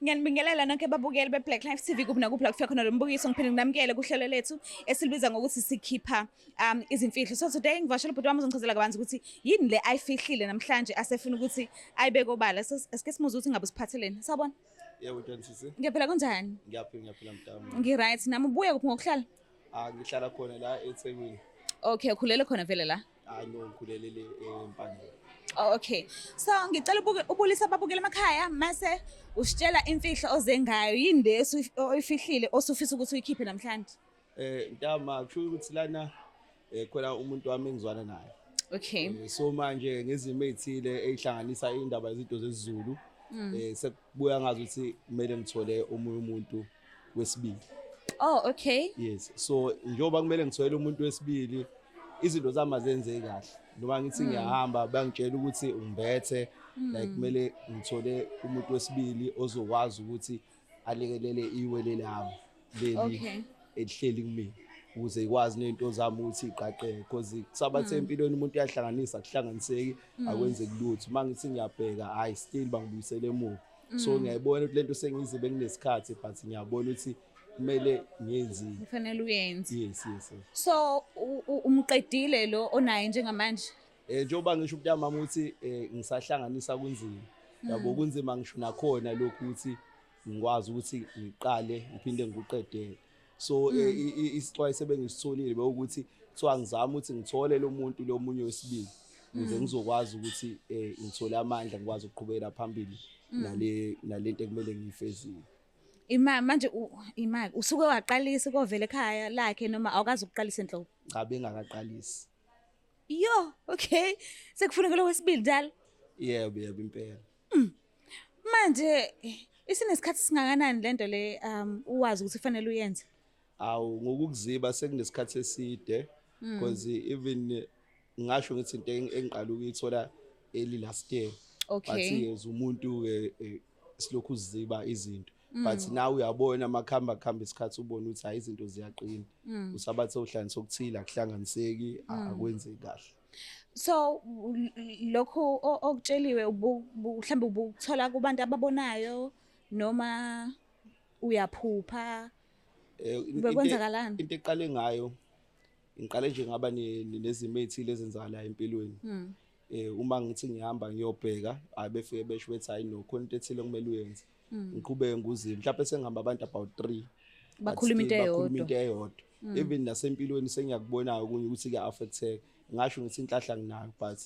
Ngiyanibingelela nonke babukeli be-Black Life TV kuphi nakuphi la kufika khona lo mbukiso ngiphinde nginamukele kuhlelo lethu esilibiza ngokuthi sikhipha izimfihlo. So today ngivashela ubhuti wami uzongichazela kabanzi ukuthi yini le ayifihlile namhlanje asefuna ukuthi ayibeke obala. Esike simuze ukuthi ngabe usiphatheleni. Sawubona? Yebo Ntsisi. Ngiyaphila kanjani? Ngiyaphila mntama. Ngi-right. Nami ubuya kuphi ngokuhlala? Ngihlala khona la eThekwini. Okay, ukhulele khona vele la? No, ngikhulelele eMpangeni. Oh, okay. So ngicela ubulisa ababukela emakhaya mase usitshela imfihlo oze ngayo yini le oyifihlile osufisa ukuthi uyikhiphe namhlanje. Ntama kusho ukuthi lana khona umuntu wami engizwana naye. Okay. So manje ngezimo ezithile ezihlanganisa indaba yezinto zesiZulu sekubuya ngazi ukuthi kumele ngithole omunye umuntu wesibili. Oh, okay. Yes. So njengoba kumele ngithole umuntu wesibili izinto zami azenze kahle. Noma ngithi ngiyahamba bangitshela ukuthi ungibethe like kumele ngithole umuntu wesibili ozokwazi ukuthi alekelele iwele lami leli elihleli kumina ukuze ikwazi nento zami ukuthi iqaqeke because kusabathe empilweni umuntu uyahlanganisa kuhlanganiseki akwenze kulutho mangithi ngiyabheka hayi still bangibuyisele emuva so ngiyayibona ukuthi lento sengizibe kunesikhathi but ngiyabona ukuthi kumele ngiyenzile kufanele uyenze. Yes. So umqedile lo onaye njengamanje? Njengoba ngisho ukuthi mama ukuthi ngisahlanganisa kunzima yabo kunzima ngisho nakhona lokhu ukuthi ngikwazi ukuthi ngiqale ngiphinde ngikuqedele so isixwayiso sebengisitholile bekuthi kuthiwa ngizama ukuthi ngithole lo muntu lo munye wesibili ukuze ngizokwazi ukuthi ngithole amandla ngikwazi ukuqhubeka phambili nalento ekumele ngiyifezile. Manje imali usuke waqalisa kovela ekhaya lakhe noma awukazi ukuqalisa enhloko? Cha bengakaqalisi. Yo, okay. Sekufuneka lo wesibili dala? Yebo impela. Manje isinesikhathi singakanani lento le uwazi ukuthi kufanele uyenze? Awu ngokukuziba sekunesikhathi eside because even ngisho ngithi into engiqala ukuyithola last year. Okay. But umuntu silokhu uziba izinto. But now uyabona amakhamba isikhathi ubona ukuthi hayi izinto ziyaqina. Usabathe uhlanganisa okuthila akuhlanganiseki akwenze kahle. So lokho okutsheliwe mhlambe ubuthola kubantu ababonayo noma uyaphupha bekwenzakalani? Into eqale ngayo ngiqale nje ngaba nezimo ezithile ezenzakala empilweni. Uma ngithi ngihamba ngiyobheka abefike besho bethi hayi no khona into ethile kumele uyenze. Ngiqhubeke nguzima mhlawumbe sengihamba abantu about 3 bakhuluma into eyodwa even nasempilweni sengiyakubona ukuthi kuya affecteka ngisho ngithi inhlahla nginayo but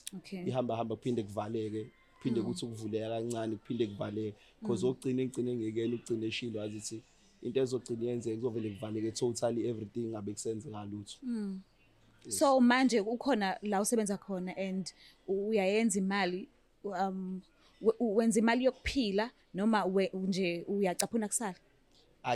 ihamba kuphinde kuvaleke kuphinde kuthi ukuvuleka kancane kuphinde kuvaleke because ogcina ngekene ugcina eshilo azithi into ezogcina yenze kuzovele kuvaleke totally everything ngabe kusenzeka lutho. So manje ukhona la usebenza khona and uyayenza imali wenza imali yokuphila noma nje uyacaphuna kusala?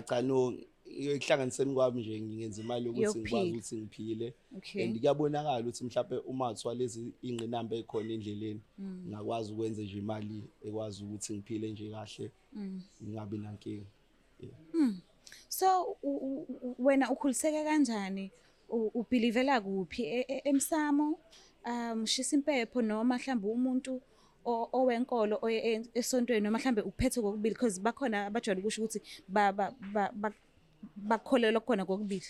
Cha no ekuhlanganiseni kwami nje ngingenza imali ukuthi ngikwazi ukuthi ngiphile and kuyabonakala ukuthi mhlawumbe uma uthiwa lezi ingqinamba ekhona endleleni ngakwazi ukwenza nje imali ekwazi ukuthi ngiphile nje kahle ngingabi nankinga. So wena ukhuliseke kanjani ubelievela kuphi emsamo shisa impepho noma mhlawumbe umuntu owenkolo esontweni noma mhlambe uphethe kokubili because bakhona abajwayele ukusho ukuthi bakholelwa khona kokubili?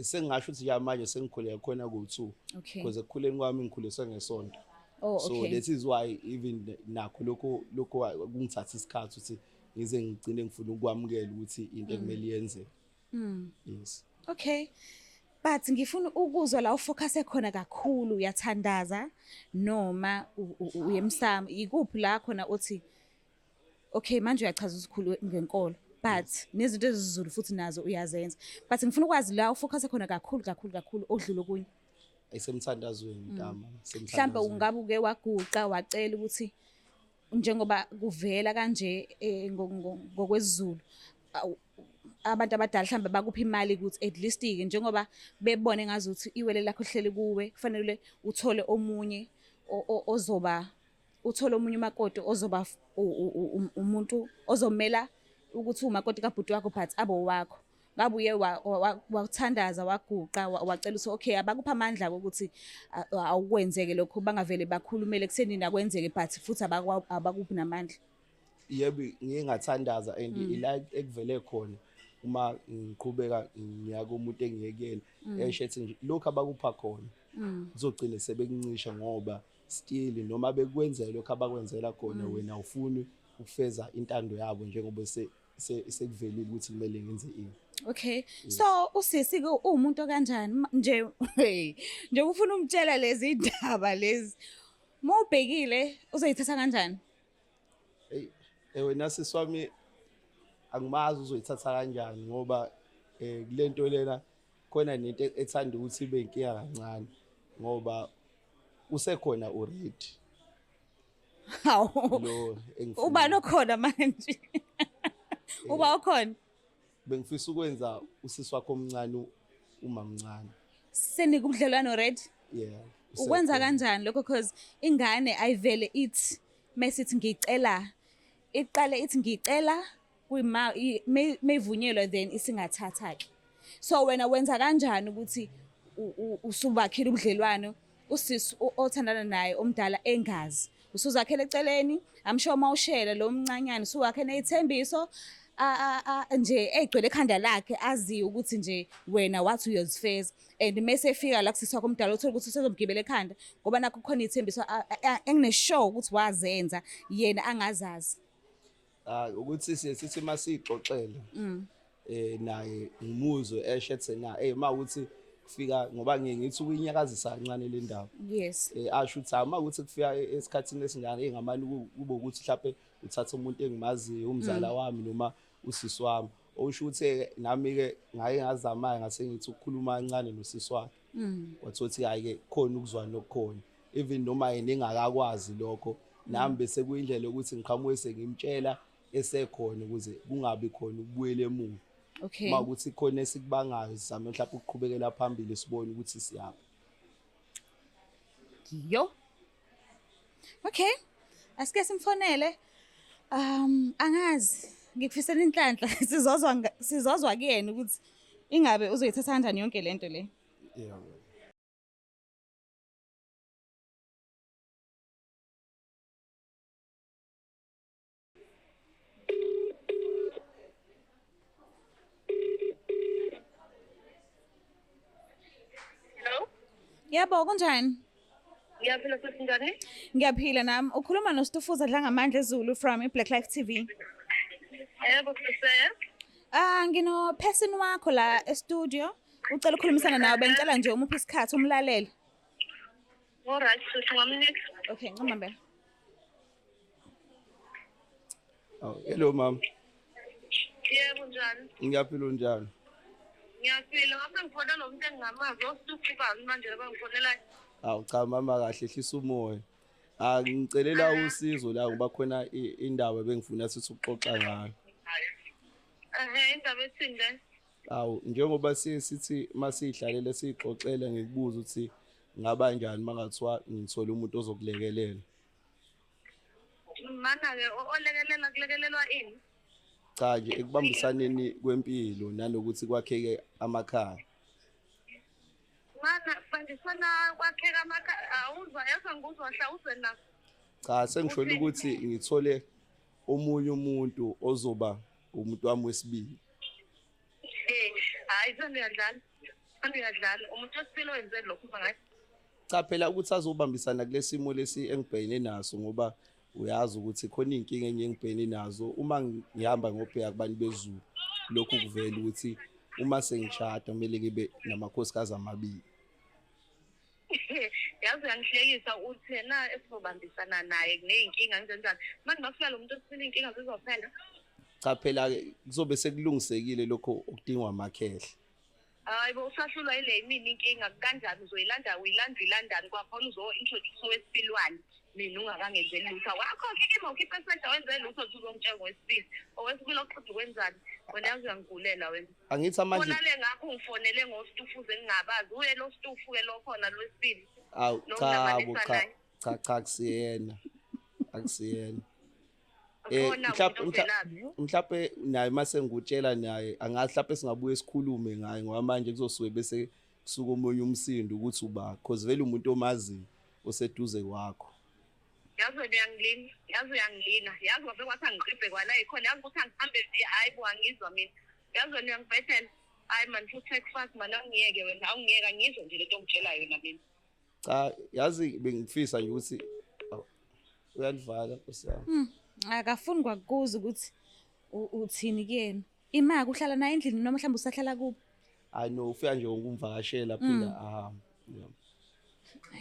Sengisho ukuthi manje sengikhuleka khona ku2 because ekukhuleni kwami ngikhuliswe ngesonto. So that is why even nakho lokho kungithatha isikhathi ukuthi ngize ngigcine ngifuna ukwamukela ukuthi into ekumele yenze. Yes. Okay. But ngifuna ukuzwa la ufocus khona kakhulu uyathandaza noma uyemsamo ikuphi la khona uthi okay manje uyachaza usikhulu ngenkolo but nezinto ezizulu futhi nazo uyazenza but ngifuna ukwazi la ufocus khona kakhulu odlula kunye ayisemthandazweni ntama mhlawumbe ungabe uke waguqa wacela ukuthi njengoba kuvela kanje ngokwezulu abantu abadala mhlambe bakupha imali ukuthi at least ke njengoba bebone ngazi ukuthi iwele lakho hleli kuwe kufanele uthole omunye uthole omunye umakoti ozoba umuntu ozomela ukuthi umakoti kabhuti wakho but abo wakho ngabe uye wathandaza waguqa wacela ukuthi okay abakupha amandla ukuthi awukwenzeke lokho bangavele bakhulumele kusenini akwenzeke but futhi abakuphi namandla? yebo ngike ngathandaza and ila ekuvele khona uma ngiqhubeka ngiya komuntu engiyekela esho ethi nje lokhu abakupha khona kuzogcina sebekuncisha ngoba still noma bekwenzela lokho abakwenzela khona wena awufuni ukufeza intando yabo njengoba sekuvelile ukuthi kumele ngenze ini. Okay. So usisi ke umuntu kanjani nje nje ufuna umtshela lezi indaba lezi. Mawubhekile uzoyithatha kanjani? Wena siswami angimazi uzoyithatha kanjani ngoba kulento lena khona nento ethanda ukuthi ibe inkinga kancane ngoba usekhona already. Hawu. Lo Uba nokhona manje. Uba ukhona. Bengifisa ukwenza usisi wakho omncane uma mncane. Senika ubudlelwano already? Yeah. Ukwenza kanjani lokho because ingane ayivele ithi masithi ngicela iqale ithi ngicela kuyima mevunyelwa then isingathatha ke. So wena wenza kanjani ukuthi usubakhela ubudlelwano usisi othandana naye omdala engazi usuzakhela eceleni amsho mawushela lo mncanyana usuwakhe nezithembiso nje egcwele ekhanda lakhe aziyo ukuthi nje wena wathi uyozifeza and mase efika la kusisi wakho omdala uthola ukuthi usezomgibela ekhanda ngoba nakho khona izithembiso engineshow ukuthi wazenza yena angazazi. Ukuthi sithi masixoxela naye ngimuzwe esho ethi na mawukuthi kufika ngoba ngithi ukuyinyakazisa kancane le ndaba. Yes. Asho ukuthi mawukuthi kufika esikhathini esingane ngamani kube ukuthi mhlawumbe uthatha umuntu engimaziyo umzala wami noma usisi wami okusho ukuthi nami ke ngaye ngazama ngase ngithi ukukhuluma kancane nosisi wakhe wathi uthi hayi ke khona ukuzwana okukhona even noma yena engakakwazi lokho nami bese kuyindlela ukuthi ngiqhamuke sengimtshela esekhona ukuze kungabi khona ukubuyela emuva. Okay. Mawukuthi khona esikubangayo sizame mhlawumbe ukuqhubekela phambili sibone ukuthi siyapha. Yo. Okay. Asike simfonele. Angazi ngikufisela inhlanhla sizozwa kuyena ukuthi ingabe uzoyithatha kanjani yonke lento le. Yeah. Hello? Yebo kunjani? Ngiyaphila futhi njani? Ngiyaphila nami. Ukhuluma noStufuza Dlangamandla eZulu from iBlack Life TV. Yebo kusese. Ngino person wakho la e-studio. Ucela ukukhulumisana nawe bengicela nje umuphi isikhathi umlaleli. Alright, so ngamnika. Okay, ncoma mbele. Hello mama. Yebo njani? Ngiyaphila unjani? Ngiyaphila ngapha ngifona nomuntu engingamazi oStufuza manje bangifonela. Cha mama kahle hlisa umoya. Ngicelela usizo la ngoba khona indaba bengifuna sithi ukuxoxa ngayo. Indaba ethinde. Njengoba sithi masihlalele sixoxela ngikubuza ukuthi ngaba kanjani mangathiwa ngithola umuntu ozokulekelela. Mana ke olekelela kulekelelwa ini? Cha nje ekubambisaneni kwempilo nanokuthi kwakheke amakhaya. Mana bandisana kwakheka amakhaya awuzwa yasa nguzwa hla uzena. Cha sengisholo ukuthi ngithole omunye umuntu ozoba umuntu wami wesibili. Hayi sengiyadlala. Ngiyadlala umuntu osipilo wenze lokho ngathi. Cha phela ukuthi azobambisana kulesimo lesi engibhekene naso ngoba uyazi ukuthi khona inkinga enye engibhekene nazo uma ngihamba ngobheka kubantu bezulu lokhu kuvela ukuthi uma sengishada kumele ngibe namakhosikazi amabili. Yazi yangihlekisa uthi na esizobambisana naye kuneyinkinga njenjani manje mafika lo muntu osipilo inkinga zizophela. Cha phela kuzobe sekulungisekile lokho okudingwa amakhehla. Hayi bo usahlulwa ile yimini inkinga kanjani uyilandani kwakhona uzo-introduce owesipilwane mina ungakangenzeli lutho wakho-ke ke mawukhiphe esenta wenze lutho uzomtshengo wesibili owesibili oqeda ukwenzani wena yazi uyangigulela wena. Angithi manje khona le ngakho ungifonele ngoStufuze engingabazi uye lo Stufu-ke lo khona lwesibili. Cha akusiyena mhlawumbe naye mase ngikutshela naye angazi mhlawumbe singabuye sikhulume ngaye ngoba manje kuzosuke bese kusuka omunye umsindo ukuthi uba because vele umuntu omaziyo oseduze kwakho. yazi wena uyangilina yazi wabe kwathi angiqibhe kwala ikhona yazi ukuthi angihambe nje hayi bo angizwa mina yazi wena uyangibethela hayi man futhi take fast man awungiyeke wena awungiyeka ngizwe nje lento ongitshela yona mina cha yazi bengifisa nje ukuthi uyalivala kusiyami Akafuni kwakuza ukuthi uthini kuyena. Imali uhlala naye endlini noma mhlawumbe usahlala kubo. I know ufika nje ukumvakashela phinda ahamba.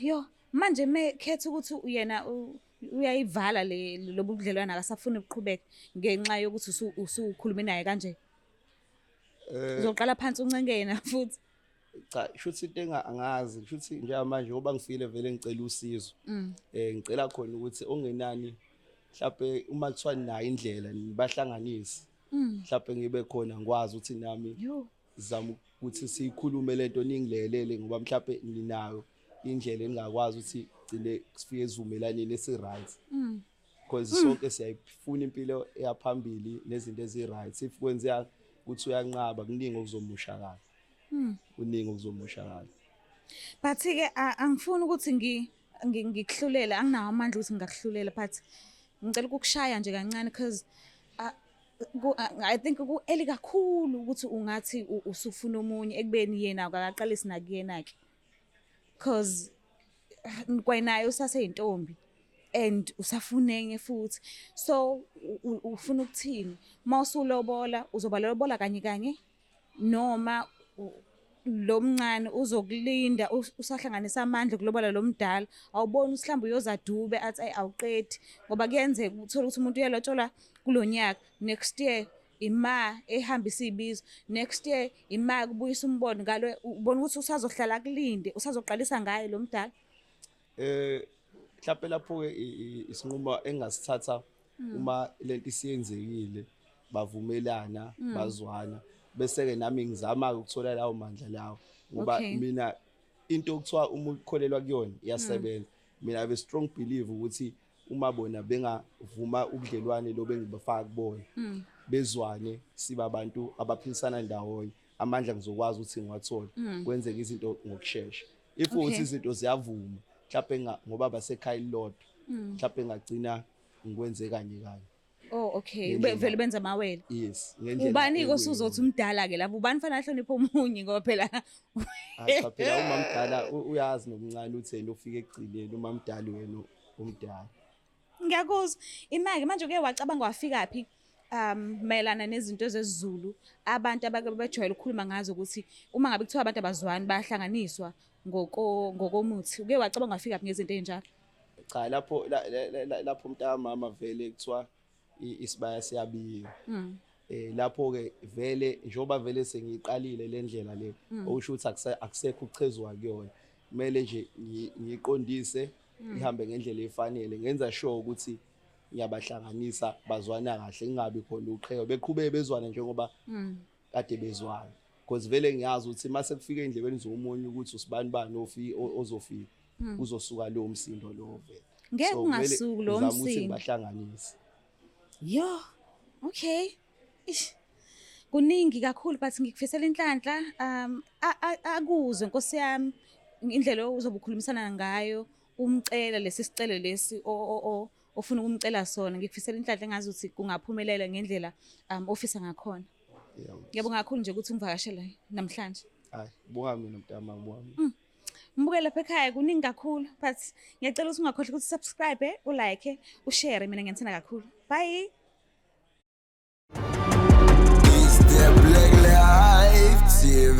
Yo, manje mekhetha ukuthi uyena uyayivala lobu budlelwana akasafuni ukuqhubeka ngenxa yokuthi usukhuluma naye kanje. Uzoqala phansi uncenge yena futhi. Cha shuthi into angazi shuthi njengamanje ngoba ngifile vele ngicela usizo. Ngicela khona ukuthi ongenani mhlawumbe uma kuthiwa nayo indlela nibahlanganise. Mhlawumbe ngibe khona ngikwazi ukuthi nami zama ukuthi sikhulume lento ningilelele ngoba mhlawumbe ninayo indlela engakwazi ukuthi gcine sifike ezivumelaneni esi-right because sonke siyayifuna impilo eyaphambili nezinto ezi-right if kwenzeka ukuthi uyanqaba kuningi okuzomushakala kuningi okuzomushakala but ke angifuni ukuthi ngikuhlulele anginawo amandla ukuthi ngingakuhlulela but ngicela ukukushaya nje kancane because I think ku-eli kakhulu ukuthi ungathi usufuna omunye ekubeni yena akaqalisi nakuyena ke because kwena usaseyintombi and usafunenye futhi so ufuna ukuthini mawusulobola uzobalobola kanye noma lo mncane uzokulinda usahlanganisa amandla kulobola lo mdala awuboni mhlawumbe uyozadube athi awuqedi ngoba kuyenzeka uthola ukuthi umuntu uyalotshola kulonyaka next year ima ehambisa ibizo next year ima kubuyisa umbono ngalo ubona ukuthi usazohlala kulinde usazoqalisa ngaye lo mdala mhlawumbe lapho ke isinqumo engasithatha uma lento isiyenzekile bavumelana bazwana bese ke nami ngizama ukuthola lawo mandla lawo ngoba mina into okuthiwa umuntu ukholelwa kuyona iyasebenza mina be strong believe ukuthi uma bona bengavuma ubudlelwane lo bengibafaka kubona bezwane siba abantu abaphilisana ndawonye amandla ngizokwazi ukuthi ngiwathola kwenzeka izinto ngokusheshsha if ukuthi izinto ziyavuma mhlawumbe ngoba basekhaya lodwa mhlawumbe ngagcina ngikwenze kanye Oh okay vele benza amawele yes ngendlela ubani kosuzothi umdala ke lapho ubani fanele ahloniphe omunye ngoba phela cha phela uma mdala uyazi nomncane uthena ufike egcileni uma mdala wena umdala ngiyakuzwa imake manje uke wacabanga wafika phi mayelana nezinto zezizulu abantu abajwayele ukukhuluma ngazo ukuthi uma ngabe kuthiwa abantu abazwani bayahlanganiswa ngokomuthi uke wacabanga wafika phi ngezinto ezinjalo cha lapho mntamama vele kuthiwa isibaya siyabiya lapho ke vele njoba vele sengiqalile le ndlela le okusho ukuthi akusekho uchezwa kuyona kumele nje ngiqondise ihambe ngendlela efanele ngenza sure ukuthi ngiyabahlanganisa bazwana kahle ingabi khona uqheyo beqhubeke bezwana njengoba kade bezwana because vele ngiyazi ukuthi mase kufika endlebeni zomunye ukuthi usibani bani ozofika uzosuka lo msindo lo vele ngeke ungasuki lo msindo ukuthi ngibahlanganise yo okay kuningi kakhulu but ngikufisela inhlanhla akuzwe Nkosi yami indlela ozobe ukhulumisana ngayo umcela lesi sicelo lesi ofuna ukumcela sona ngikufisela inhlanhla engazi ukuthi kungaphumelela ngendlela ofisa ngakhona ngiyabonga kakhulu nje ukuthi ungivakashela namhlanje hayi bonga mina mntama wami Mbuke lapha ekhaya kuningi kakhulu but ngiyacela ukuthi ungakhohlwa ukuthi subscribe ulike ushare mina ngiyithanda kakhulu bye It's the Black Life TV